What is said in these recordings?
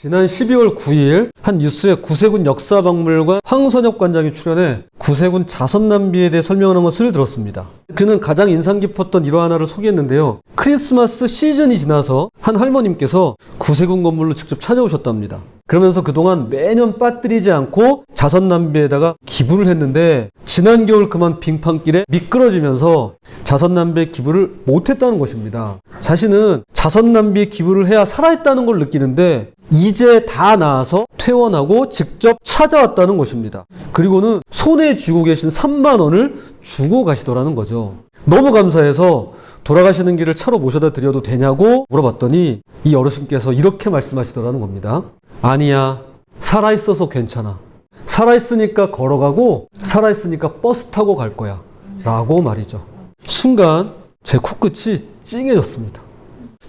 지난 12월 9일 한 뉴스에 구세군 역사박물관 황선혁 관장이 출연해 구세군 자선 낭비에 대해 설명하는 것을 들었습니다. 그는 가장 인상 깊었던 일화 하나를 소개했는데요. 크리스마스 시즌이 지나서 한 할머님께서 구세군 건물로 직접 찾아오셨답니다. 그러면서 그동안 매년 빠뜨리지 않고 자선 낭비에다가 기부를 했는데 지난 겨울 그만 빙판길에 미끄러지면서 자선 낭비에 기부를 못했다는 것입니다. 자신은 자선 낭비에 기부를 해야 살아있다는 걸 느끼는데 이제 다 나아서 퇴원하고 직접 찾아왔다는 것입니다. 그리고는 손에 쥐고 계신 3만 원을 주고 가시더라는 거죠. 너무 감사해서 돌아가시는 길을 차로 모셔다 드려도 되냐고 물어봤더니 이 어르신께서 이렇게 말씀하시더라는 겁니다. 아니야, 살아있어서 괜찮아. 살아있으니까 걸어가고 살아있으니까 버스 타고 갈 거야 라고 말이죠. 순간 제 코끝이 찡해졌습니다.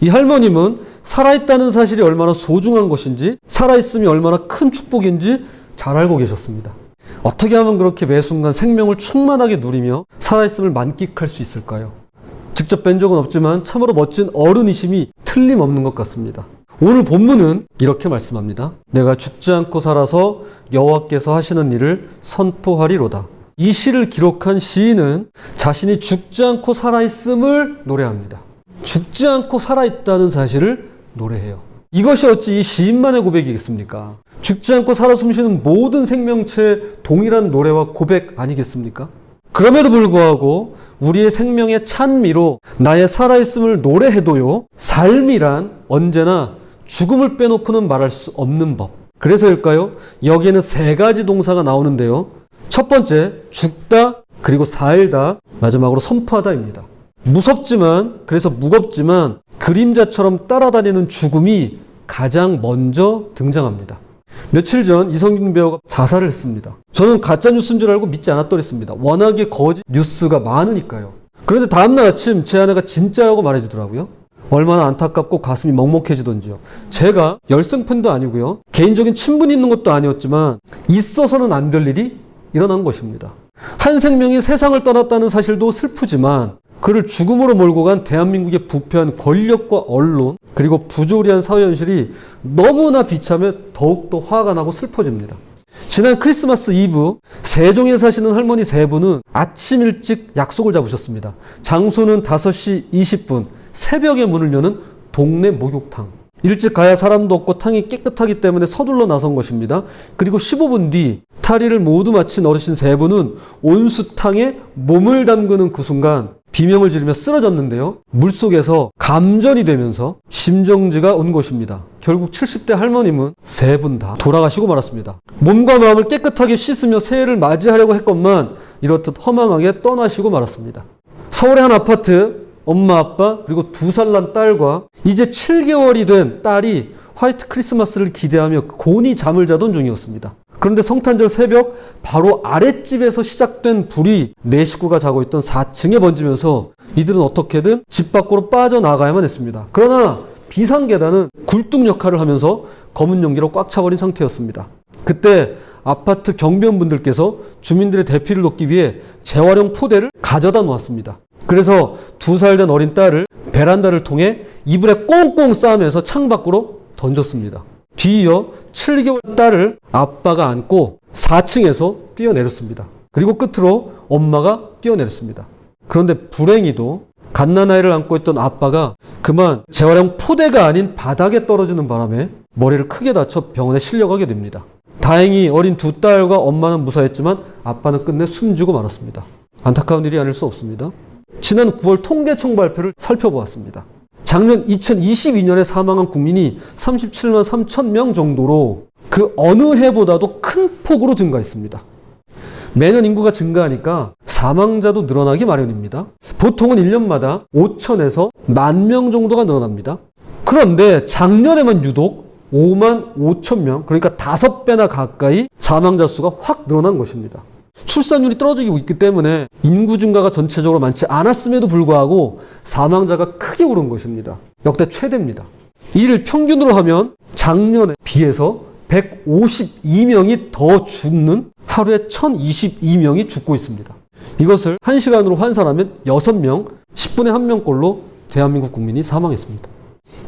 이 할머님은 살아있다는 사실이 얼마나 소중한 것인지, 살아있음이 얼마나 큰 축복인지 잘 알고 계셨습니다. 어떻게 하면 그렇게 매 순간 생명을 충만하게 누리며 살아있음을 만끽할 수 있을까요? 직접 뵌 적은 없지만 참으로 멋진 어른이심이 틀림없는 것 같습니다. 오늘 본문은 이렇게 말씀합니다. 내가 죽지 않고 살아서 여호와께서 하시는 일을 선포하리로다. 이 시를 기록한 시인은 자신이 죽지 않고 살아있음을 노래합니다. 죽지 않고 살아있다는 사실을 노래해요. 이것이 어찌 이 시인만의 고백이겠습니까? 죽지 않고 살아 숨쉬는 모든 생명체의 동일한 노래와 고백 아니겠습니까? 그럼에도 불구하고 우리의 생명의 찬미로 나의 살아있음을 노래해도요, 삶이란 언제나 죽음을 빼놓고는 말할 수 없는 법. 그래서일까요? 여기에는 3가지 동사가 나오는데요. 첫 번째, 죽다, 그리고 살다, 마지막으로 선포하다입니다. 무섭지만, 그래서 무겁지만 그림자처럼 따라다니는 죽음이 가장 먼저 등장합니다. 며칠 전 이성균 배우가 자살을 했습니다. 저는 가짜뉴스인 줄 알고 믿지 않았더랬습니다. 워낙에 거짓 뉴스가 많으니까요. 그런데 다음날 아침 제 아내가 진짜라고 말해주더라고요. 얼마나 안타깝고 가슴이 먹먹해지던지요. 제가 열성팬도 아니고요. 개인적인 친분이 있는 것도 아니었지만 있어서는 안 될 일이 일어난 것입니다. 한 생명이 세상을 떠났다는 사실도 슬프지만 그를 죽음으로 몰고 간 대한민국의 부패한 권력과 언론, 그리고 부조리한 사회 현실이 너무나 비참해 더욱더 화가 나고 슬퍼집니다. 지난 크리스마스 이브 세종에 사시는 할머니 3분은 아침 일찍 약속을 잡으셨습니다. 장소는 5시 20분 새벽에 문을 여는 동네 목욕탕. 일찍 가야 사람도 없고 탕이 깨끗하기 때문에 서둘러 나선 것입니다. 그리고 15분 뒤 탈의를 모두 마친 어르신 3분은 온수탕에 몸을 담그는 그 순간 비명을 지르며 쓰러졌는데요. 물속에서 감전이 되면서 심정지가 온 것입니다. 결국 70대 할머님은 3분 다 돌아가시고 말았습니다. 몸과 마음을 깨끗하게 씻으며 새해를 맞이하려고 했건만 이렇듯 허망하게 떠나시고 말았습니다. 서울의 한 아파트, 엄마, 아빠, 그리고 2살 난 딸과 이제 7개월이 된 딸이 화이트 크리스마스를 기대하며 곤히 잠을 자던 중이었습니다. 그런데 성탄절 새벽 바로 아랫집에서 시작된 불이 4식구가 자고 있던 4층에 번지면서 이들은 어떻게든 집 밖으로 빠져나가야만 했습니다. 그러나 비상계단은 굴뚝 역할을 하면서 검은 연기로 꽉 차버린 상태였습니다. 그때 아파트 경비원분들께서 주민들의 대피를 돕기 위해 재활용 포대를 가져다 놓았습니다. 그래서 2살 된 어린 딸을 베란다를 통해 이불에 꽁꽁 싸매서 창밖으로 던졌습니다. 뒤이어 7개월 딸을 아빠가 안고 4층에서 뛰어내렸습니다. 그리고 끝으로 엄마가 뛰어내렸습니다. 그런데 불행히도 갓난아이를 안고 있던 아빠가 그만 재활용 포대가 아닌 바닥에 떨어지는 바람에 머리를 크게 다쳐 병원에 실려가게 됩니다. 다행히 어린 2딸과 엄마는 무사했지만 아빠는 끝내 숨지고 말았습니다. 안타까운 일이 아닐 수 없습니다. 지난 9월 통계청 발표를 살펴보았습니다. 작년 2022년에 사망한 국민이 37만 3천 명 정도로 그 어느 해보다도 큰 폭으로 증가했습니다. 매년 인구가 증가하니까 사망자도 늘어나기 마련입니다. 보통은 1년마다 5천에서 1만 명 정도가 늘어납니다. 그런데 작년에만 유독 5만 5천 명, 그러니까 5배나 가까이 사망자 수가 확 늘어난 것입니다. 출산율이 떨어지고 있기 때문에 인구 증가가 전체적으로 많지 않았음에도 불구하고 사망자가 크게 오른 것입니다. 역대 최대입니다. 이를 평균으로 하면 작년에 비해서 152명이 더 죽는 하루에 1022명이 죽고 있습니다. 이것을 1시간으로 환산하면 6명, 10분에 1명꼴로 대한민국 국민이 사망했습니다.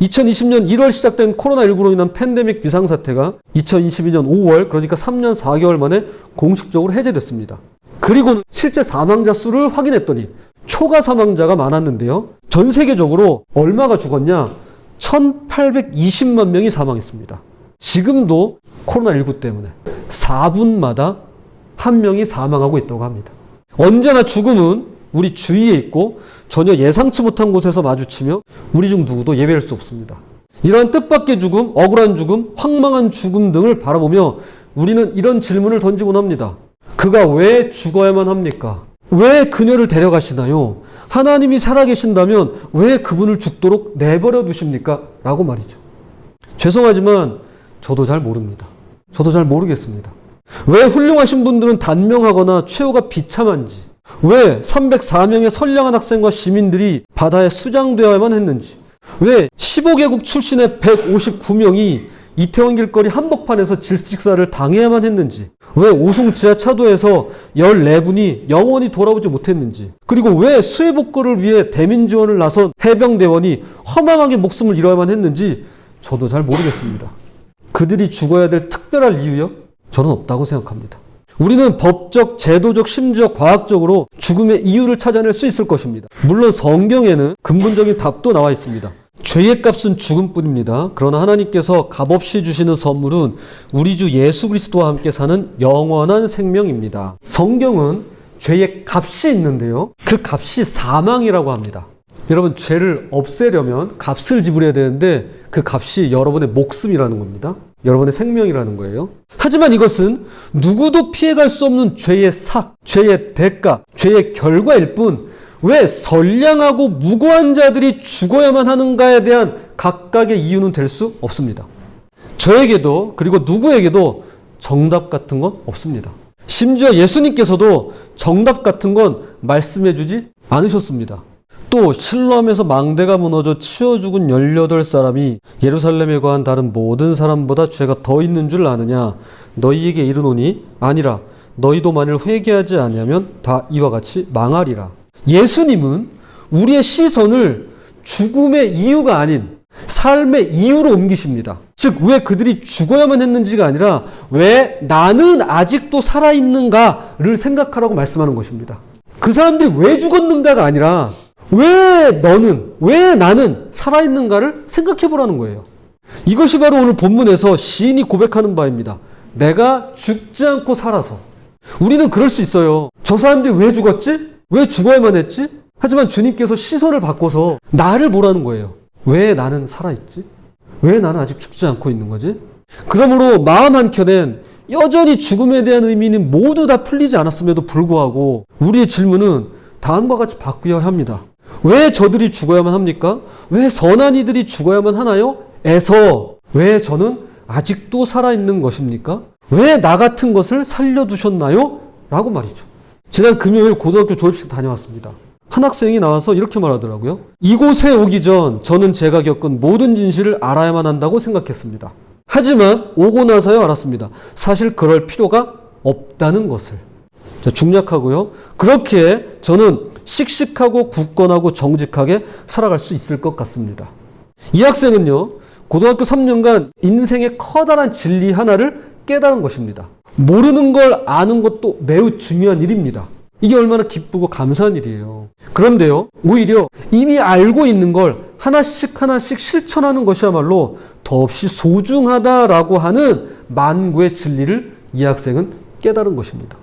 2020년 1월 시작된 코로나19로 인한 팬데믹 비상사태가 2022년 5월, 그러니까 3년 4개월 만에 공식적으로 해제됐습니다. 그리고는 실제 사망자 수를 확인했더니 초과 사망자가 많았는데요. 전 세계적으로 얼마가 죽었냐? 1820만 명이 사망했습니다. 지금도 코로나19 때문에 4분마다 한 명이 사망하고 있다고 합니다. 언제나 죽음은 우리 주위에 있고 전혀 예상치 못한 곳에서 마주치며 우리 중 누구도 예외할 수 없습니다. 이러한 뜻밖의 죽음, 억울한 죽음, 황망한 죽음 등을 바라보며 우리는 이런 질문을 던지곤 합니다. 그가 왜 죽어야만 합니까? 왜 그녀를 데려가시나요? 하나님이 살아계신다면 왜 그분을 죽도록 내버려 두십니까? 라고 말이죠. 죄송하지만 저도 잘 모릅니다. 저도 잘 모르겠습니다. 왜 훌륭하신 분들은 단명하거나 최후가 비참한지, 왜 304명의 선량한 학생과 시민들이 바다에 수장되어야만 했는지, 왜 15개국 출신의 159명이 이태원 길거리 한복판에서 질식사를 당해야만 했는지, 왜 오송 지하차도에서 14분이 영원히 돌아오지 못했는지, 그리고 왜 수해복구를 위해 대민지원을 나선 해병대원이 허망하게 목숨을 잃어야만 했는지 저도 잘 모르겠습니다. 그들이 죽어야 될 특별한 이유요? 저는 없다고 생각합니다. 우리는 법적, 제도적, 심지어 과학적으로 죽음의 이유를 찾아낼 수 있을 것입니다. 물론 성경에는 근본적인 답도 나와 있습니다. 죄의 값은 죽음뿐입니다. 그러나 하나님께서 값없이 주시는 선물은 우리 주 예수 그리스도와 함께 사는 영원한 생명입니다. 성경은 죄의 값이 있는데요. 그 값이 사망이라고 합니다. 여러분, 죄를 없애려면 값을 지불해야 되는데 그 값이 여러분의 목숨이라는 겁니다. 여러분의 생명이라는 거예요. 하지만 이것은 누구도 피해갈 수 없는 죄의 삭, 죄의 대가, 죄의 결과일 뿐 왜 선량하고 무고한 자들이 죽어야만 하는가에 대한 각각의 이유는 될 수 없습니다. 저에게도 그리고 누구에게도 정답 같은 건 없습니다. 심지어 예수님께서도 정답 같은 건 말씀해 주지 않으셨습니다. 또 실로암에서 망대가 무너져 치어 죽은 18사람이 예루살렘에 거한 다른 모든 사람보다 죄가 더 있는 줄 아느냐? 너희에게 이르노니 아니라 너희도 만일 회개하지 아니하면 다 이와 같이 망하리라. 예수님은 우리의 시선을 죽음의 이유가 아닌 삶의 이유로 옮기십니다. 즉, 왜 그들이 죽어야만 했는지가 아니라 왜 나는 아직도 살아있는가를 생각하라고 말씀하는 것입니다. 그 사람들이 왜 죽었는가가 아니라 왜 나는 살아있는가를 생각해 보라는 거예요. 이것이 바로 오늘 본문에서 시인이 고백하는 바입니다. 내가 죽지 않고 살아서. 우리는 그럴 수 있어요. 저 사람들이 왜 죽었지? 왜 죽어야만 했지? 하지만 주님께서 시선을 바꿔서 나를 보라는 거예요. 왜 나는 살아있지? 왜 나는 아직 죽지 않고 있는 거지? 그러므로 마음 한켠엔 여전히 죽음에 대한 의미는 모두 다 풀리지 않았음에도 불구하고 우리의 질문은 다음과 같이 바뀌어야 합니다. 왜 저들이 죽어야만 합니까? 왜 선한 이들이 죽어야만 하나요? 에서 왜 저는 아직도 살아있는 것입니까? 왜 나 같은 것을 살려두셨나요? 라고 말이죠. 지난 금요일 고등학교 졸업식 다녀왔습니다. 한 학생이 나와서 이렇게 말하더라고요. 이곳에 오기 전 저는 제가 겪은 모든 진실을 알아야만 한다고 생각했습니다. 하지만 오고 나서야 알았습니다. 사실 그럴 필요가 없다는 것을. 자, 중략하고요. 그렇게 저는 씩씩하고 굳건하고 정직하게 살아갈 수 있을 것 같습니다. 이 학생은요, 고등학교 3년간 인생의 커다란 진리 하나를 깨달은 것입니다. 모르는 걸 아는 것도 매우 중요한 일입니다. 이게 얼마나 기쁘고 감사한 일이에요. 그런데요, 오히려 이미 알고 있는 걸 하나씩 실천하는 것이야말로 더없이 소중하다라고 하는 만구의 진리를 이 학생은 깨달은 것입니다.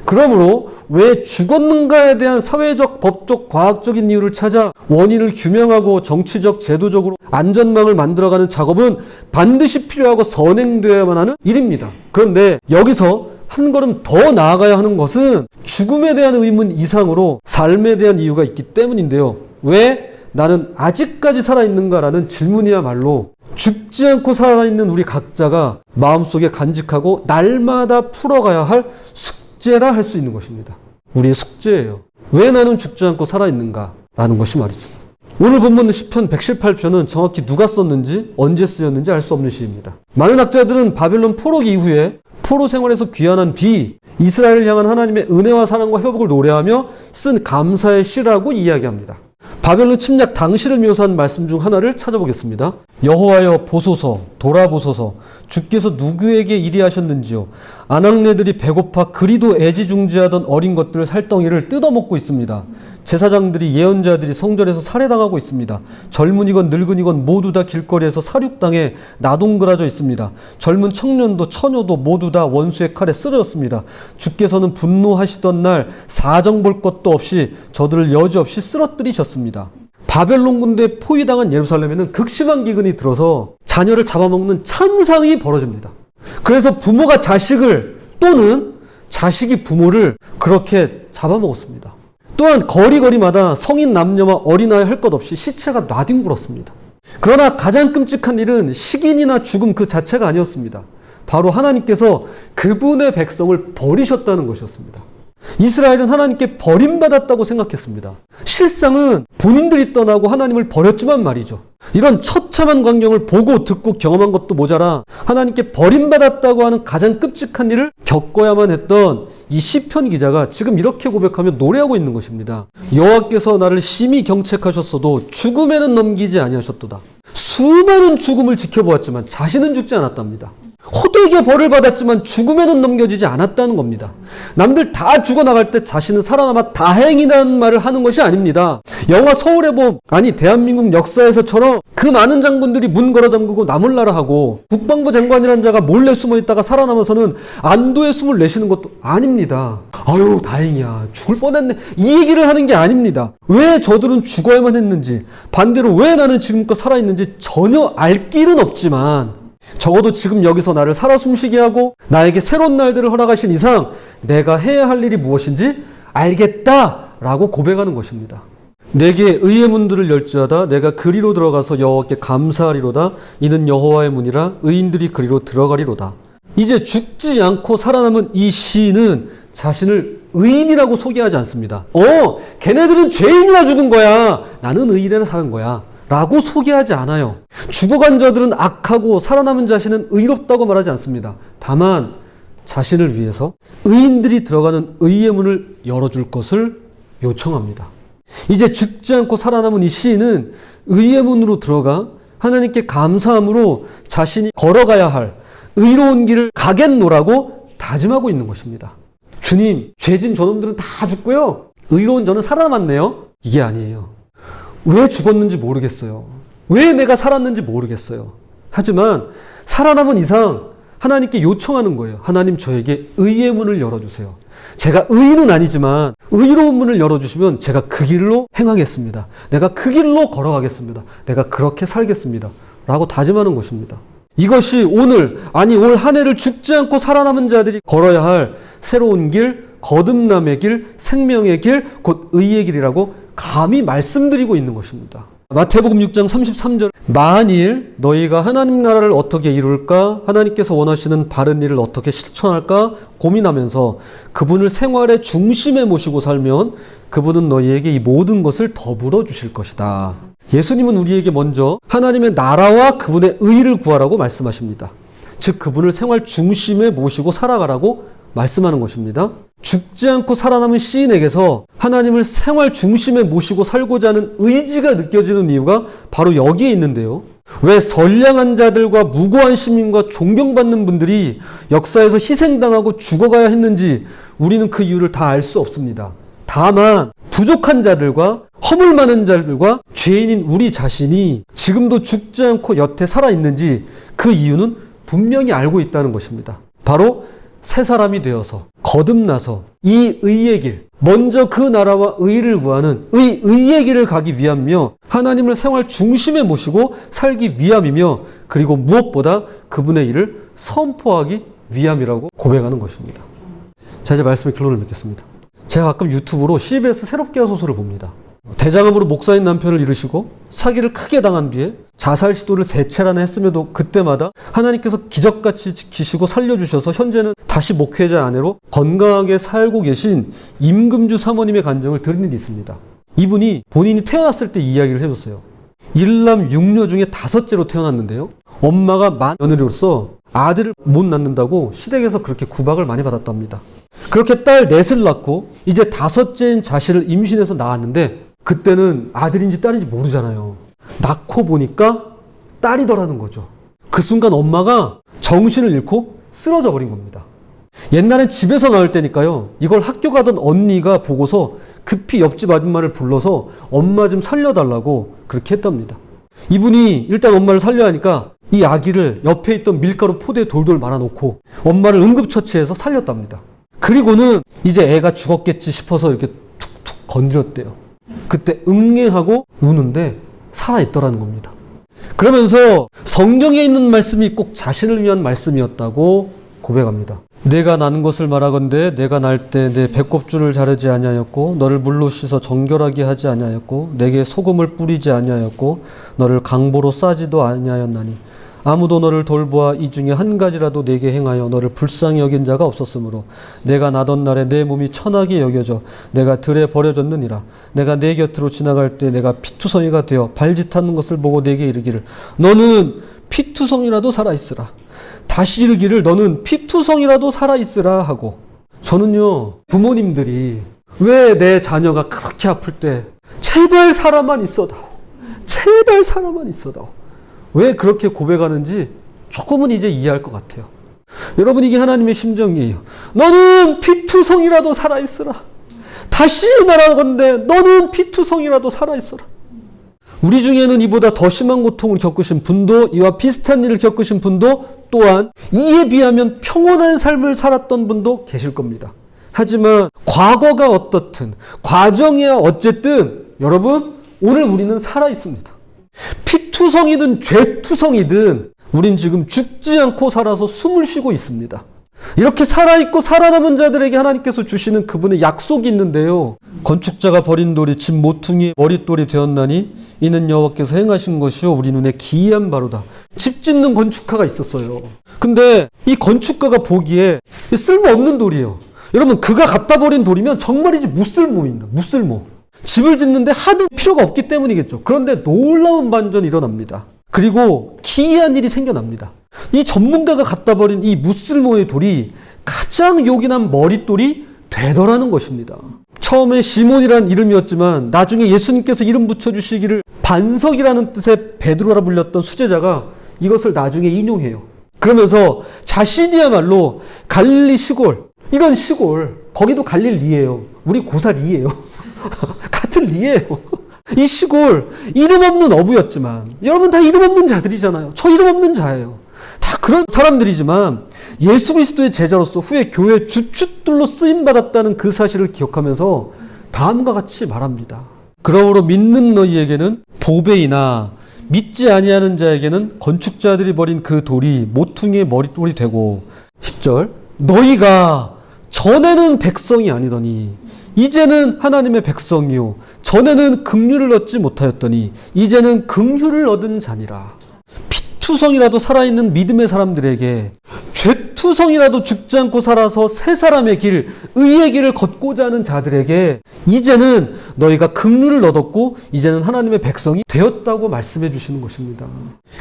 그러므로 왜 죽었는가에 대한 사회적, 법적, 과학적인 이유를 찾아 원인을 규명하고 정치적, 제도적으로 안전망을 만들어가는 작업은 반드시 필요하고 선행되어야만 하는 일입니다. 그런데 여기서 한 걸음 더 나아가야 하는 것은 죽음에 대한 의문 이상으로 삶에 대한 이유가 있기 때문인데요. 왜 나는 아직까지 살아있는가라는 질문이야말로 죽지 않고 살아있는 우리 각자가 마음속에 간직하고 날마다 풀어가야 할 숙제라 할 수 있는 것입니다. 우리의 숙제예요. 왜 나는 죽지 않고 살아있는가? 라는 것이 말이죠. 오늘 본문 시편 118편은 정확히 누가 썼는지 언제 쓰였는지 알 수 없는 시입니다. 많은 학자들은 바벨론 포로 이후에 포로 생활에서 귀환한 뒤 이스라엘을 향한 하나님의 은혜와 사랑과 회복을 노래하며 쓴 감사의 시라고 이야기합니다. 바벨론 침략 당시를 묘사한 말씀 중 하나를 찾아보겠습니다. 여호와여 보소서, 돌아보소서, 주께서 누구에게 이리 하셨는지요. 아낙네들이 배고파 그리도 애지중지하던 어린 것들 살덩이를 뜯어먹고 있습니다. 제사장들이 예언자들이 성전에서 살해당하고 있습니다. 젊은이건 늙은이건 모두 다 길거리에서 사륙당해 나동그라져 있습니다. 젊은 청년도 처녀도 모두 다 원수의 칼에 쓰러졌습니다. 주께서는 분노하시던 날 사정 볼 것도 없이 저들을 여지없이 쓰러뜨리셨습니다. 바벨론 군대에 포위당한 예루살렘에는 극심한 기근이 들어서 자녀를 잡아먹는 참상이 벌어집니다. 그래서 부모가 자식을 또는 자식이 부모를 그렇게 잡아먹었습니다. 또한 거리마다 성인 남녀와 어린아이 할 것 없이 시체가 나뒹굴었습니다. 그러나 가장 끔찍한 일은 식인이나 죽음 그 자체가 아니었습니다. 바로 하나님께서 그분의 백성을 버리셨다는 것이었습니다. 이스라엘은 하나님께 버림받았다고 생각했습니다. 실상은 본인들이 떠나고 하나님을 버렸지만 말이죠. 이런 처참한 광경을 보고 듣고 경험한 것도 모자라 하나님께 버림받았다고 하는 가장 끔찍한 일을 겪어야만 했던 이 시편 기자가 지금 이렇게 고백하며 노래하고 있는 것입니다. 여호와께서 나를 심히 경책하셨어도 죽음에는 넘기지 아니하셨도다. 수많은 죽음을 지켜보았지만 자신은 죽지 않았답니다. 호되게 벌을 받았지만 죽음에는 넘겨지지 않았다는 겁니다. 남들 다 죽어나갈 때 자신은 살아남아 다행이라는 말을 하는 것이 아닙니다. 영화 서울의 봄, 아니 대한민국 역사에서처럼 그 많은 장군들이 문 걸어 잠그고 나몰라라 하고 국방부 장관이란 자가 몰래 숨어 있다가 살아남아서는 안도의 숨을 내쉬는 것도 아닙니다. 아유 다행이야, 죽을 뻔했네, 이 얘기를 하는 게 아닙니다. 왜 저들은 죽어야만 했는지, 반대로 왜 나는 지금껏 살아있는지 전혀 알 길은 없지만 적어도 지금 여기서 나를 살아 숨쉬게 하고 나에게 새로운 날들을 허락하신 이상 내가 해야 할 일이 무엇인지 알겠다라고 고백하는 것입니다. 내게 의의 문들을 열지어다 내가 그리로 들어가서 여호와께 감사하리로다. 이는 여호와의 문이라 의인들이 그리로 들어가리로다. 이제 죽지 않고 살아남은 이 시인은 자신을 의인이라고 소개하지 않습니다. 걔네들은 죄인이라 죽은 거야, 나는 의인이라 사는 거야 라고 소개하지 않아요. 죽어간 자들은 악하고 살아남은 자신은 의롭다고 말하지 않습니다. 다만 자신을 위해서 의인들이 들어가는 의의 문을 열어줄 것을 요청합니다. 이제 죽지 않고 살아남은 이 시인은 의의 문으로 들어가 하나님께 감사함으로 자신이 걸어가야 할 의로운 길을 가겠노라고 다짐하고 있는 것입니다. 주님, 죄진 저놈들은 다 죽고요, 의로운 저는 살아남았네요. 이게 아니에요. 왜 죽었는지 모르겠어요. 왜 내가 살았는지 모르겠어요. 하지만 살아남은 이상 하나님께 요청하는 거예요. 하나님, 저에게 의의 문을 열어주세요. 제가 의인은 아니지만 의로운 문을 열어주시면 제가 그 길로 행하겠습니다. 내가 그 길로 걸어가겠습니다. 내가 그렇게 살겠습니다. 라고 다짐하는 것입니다. 이것이 올 한 해를 죽지 않고 살아남은 자들이 걸어야 할 새로운 길, 거듭남의 길, 생명의 길, 곧 의의 길이라고 감히 말씀드리고 있는 것입니다. 마태복음 6장 33절, 만일 너희가 하나님 나라를 어떻게 이룰까, 하나님께서 원하시는 바른 일을 어떻게 실천할까 고민하면서 그분을 생활의 중심에 모시고 살면 그분은 너희에게 이 모든 것을 더불어 주실 것이다. 예수님은 우리에게 먼저 하나님의 나라와 그분의 의를 구하라고 말씀하십니다. 즉 그분을 생활 중심에 모시고 살아가라고 말씀하는 것입니다. 죽지 않고 살아남은 시인에게서 하나님을 생활 중심에 모시고 살고자 하는 의지가 느껴지는 이유가 바로 여기에 있는데요. 왜 선량한 자들과 무고한 시민과 존경받는 분들이 역사에서 희생당하고 죽어가야 했는지 우리는 그 이유를 다 알 수 없습니다. 다만 부족한 자들과 허물 많은 자들과 죄인인 우리 자신이 지금도 죽지 않고 여태 살아있는지 그 이유는 분명히 알고 있다는 것입니다. 바로 새 사람이 되어서 거듭나서 이 의의 길, 먼저 그 나라와 의를 구하는 의의 길을 가기 위함이며 하나님을 생활 중심에 모시고 살기 위함이며 그리고 무엇보다 그분의 일을 선포하기 위함이라고 고백하는 것입니다. 자, 이제 말씀의 결론을 맺겠습니다. 제가 가끔 유튜브로 CBS 새롭게 한 소설을 봅니다. 대장암으로 목사인 남편을 잃으시고 사기를 크게 당한 뒤에 자살 시도를 3차례나 했음에도 그때마다 하나님께서 기적같이 지키시고 살려주셔서 현재는 다시 목회자 아내로 건강하게 살고 계신 임금주 사모님의 간증을 들은 일이 있습니다. 이분이 본인이 태어났을 때 이야기를 해줬어요. 일남 6녀 중에 5째로 태어났는데요. 엄마가 맏며느리로서 아들을 못 낳는다고 시댁에서 그렇게 구박을 많이 받았답니다. 그렇게 딸 넷을 낳고 이제 5째인 자신을 임신해서 낳았는데 그때는 아들인지 딸인지 모르잖아요. 낳고 보니까 딸이더라는 거죠. 그 순간 엄마가 정신을 잃고 쓰러져 버린 겁니다. 옛날엔 집에서 나올 때니까요. 이걸 학교 가던 언니가 보고서 급히 옆집 아줌마를 불러서 엄마 좀 살려달라고 그렇게 했답니다. 이분이 일단 엄마를 살려야 하니까 이 아기를 옆에 있던 밀가루 포대에 돌돌 말아놓고 엄마를 응급처치해서 살렸답니다. 그리고는 이제 애가 죽었겠지 싶어서 이렇게 툭툭 건드렸대요. 그때 응애하고 우는데 살아있더라는 겁니다. 그러면서 성경에 있는 말씀이 꼭 자신을 위한 말씀이었다고 고백합니다. 내가 난 것을 말하건대 내가 날 때 내 배꼽줄을 자르지 아니하였고 너를 물로 씻어 정결하게 하지 아니하였고 내게 소금을 뿌리지 아니하였고 너를 강보로 싸지도 아니하였나니 아무도 너를 돌보아 이 중에 한 가지라도 내게 행하여 너를 불쌍히 여긴 자가 없었으므로 내가 나던 날에 내 몸이 천하게 여겨져 내가 들에 버려졌느니라. 내가 내 곁으로 지나갈 때 내가 피투성이가 되어 발짓하는 것을 보고 내게 이르기를 너는 피투성이라도 살아있으라. 다시 이르기를 너는 피투성이라도 살아있으라 하고. 저는요, 부모님들이 왜 내 자녀가 그렇게 아플 때 제발 살아만 있어다오, 제발 살아만 있어다오, 왜 그렇게 고백하는지 조금은 이제 이해할 것 같아요. 여러분, 이게 하나님의 심정이에요. 너는 피투성이라도 살아있으라. 다시 말하건대 너는 피투성이라도 살아있어라. 우리 중에는 이보다 더 심한 고통을 겪으신 분도, 이와 비슷한 일을 겪으신 분도, 또한 이에 비하면 평온한 삶을 살았던 분도 계실 겁니다. 하지만 과거가 어떻든 과정이야 어쨌든 여러분, 오늘 우리는 살아있습니다. 피투성이든 죄투성이든 우린 지금 죽지 않고 살아서 숨을 쉬고 있습니다. 이렇게 살아있고 살아남은 자들에게 하나님께서 주시는 그분의 약속이 있는데요. 건축자가 버린 돌이 집 모퉁이의 머릿돌이 되었나니 이는 여호와께서 행하신 것이요 우리 눈에 기이한 바로다. 집 짓는 건축가가 있었어요. 근데 이 건축가가 보기에 쓸모없는 돌이에요. 여러분, 그가 갖다 버린 돌이면 정말이지 무쓸모입니다. 무쓸모. 집을 짓는데 하도 필요가 없기 때문이겠죠. 그런데 놀라운 반전이 일어납니다. 그리고 기이한 일이 생겨납니다. 이 전문가가 갖다 버린 이 무쓸모의 돌이 가장 요긴한 머릿돌이 되더라는 것입니다. 처음에 시몬이라는 이름이었지만 나중에 예수님께서 이름 붙여주시기를 반석이라는 뜻의 베드로라 불렸던 수제자가 이것을 나중에 인용해요. 그러면서 자신이야말로 갈릴리 시골, 이런 시골, 거기도 갈릴리예요. 우리 고사리예요. 같은 리예요. 이 시골, 이름 없는 어부였지만, 여러분 다 이름 없는 자들이잖아요. 저 이름 없는 자예요. 다 그런 사람들이지만 예수 그리스도의 제자로서 후에 교회 주춧돌로 쓰임받았다는 그 사실을 기억하면서 다음과 같이 말합니다. 그러므로 믿는 너희에게는 보배이나 믿지 아니하는 자에게는 건축자들이 버린 그 돌이 모퉁이의 머릿돌이 되고, 10절, 너희가 전에는 백성이 아니더니 이제는 하나님의 백성이요 전에는 긍휼을 얻지 못하였더니 이제는 긍휼을 얻은 자니라. 피투성이라도 살아있는 믿음의 사람들에게, 죄투성이라도 죽지 않고 살아서 새 사람의 길, 의의 길을 걷고자 하는 자들에게 이제는 너희가 긍휼을 얻었고 이제는 하나님의 백성이 되었다고 말씀해 주시는 것입니다.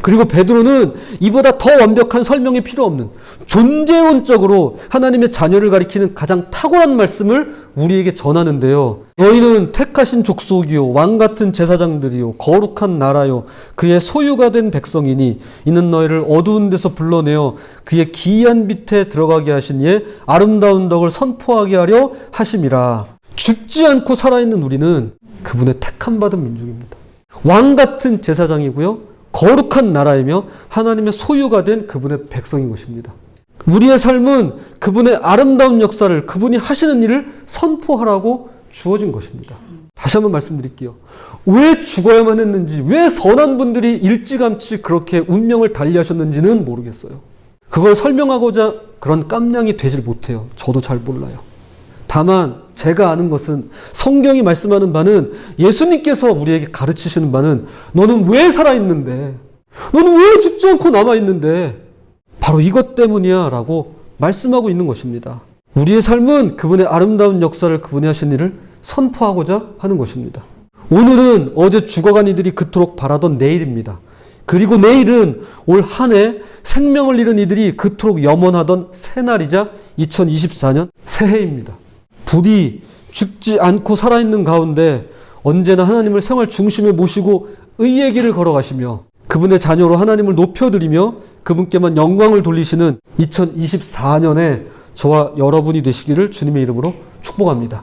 그리고 베드로는 이보다 더 완벽한 설명이 필요 없는 존재론적으로 하나님의 자녀를 가리키는 가장 탁월한 말씀을 우리에게 전하는데요. 너희는 택하신 족속이요 왕 같은 제사장들이요 거룩한 나라요 그의 소유가 된 백성이니 이는 너희를 어두운 데서 불러내어 그의 기이한 빛에 들어가게 하신 이의 아름다운 덕을 선포하게 하려 하심이라. 죽지 않고 살아있는 우리는 그분의 택함 받은 민족입니다. 왕 같은 제사장이고요 거룩한 나라이며 하나님의 소유가 된 그분의 백성인 것입니다. 우리의 삶은 그분의 아름다운 역사를, 그분이 하시는 일을 선포하라고 주어진 것입니다. 다시 한번 말씀드릴게요. 왜 죽어야만 했는지, 왜 선한 분들이 일찌감치 그렇게 운명을 달리하셨는지는 모르겠어요. 그걸 설명하고자 그런 깜냥이 되질 못해요. 저도 잘 몰라요. 다만 제가 아는 것은, 성경이 말씀하는 바는, 예수님께서 우리에게 가르치시는 바는, 너는 왜 살아있는데, 너는 왜 죽지 않고 남아있는데, 바로 이것 때문이야 라고 말씀하고 있는 것입니다. 우리의 삶은 그분의 아름다운 역사를, 그분이 하신 일을 선포하고자 하는 것입니다. 오늘은 어제 죽어간 이들이 그토록 바라던 내일입니다. 그리고 내일은 올 한 해 생명을 잃은 이들이 그토록 염원하던 새날이자 2024년 새해입니다. 부디 죽지 않고 살아있는 가운데 언제나 하나님을 생활 중심에 모시고 의의 길을 걸어가시며 그분의 자녀로 하나님을 높여드리며 그분께만 영광을 돌리시는 2024년에 저와 여러분이 되시기를 주님의 이름으로 축복합니다.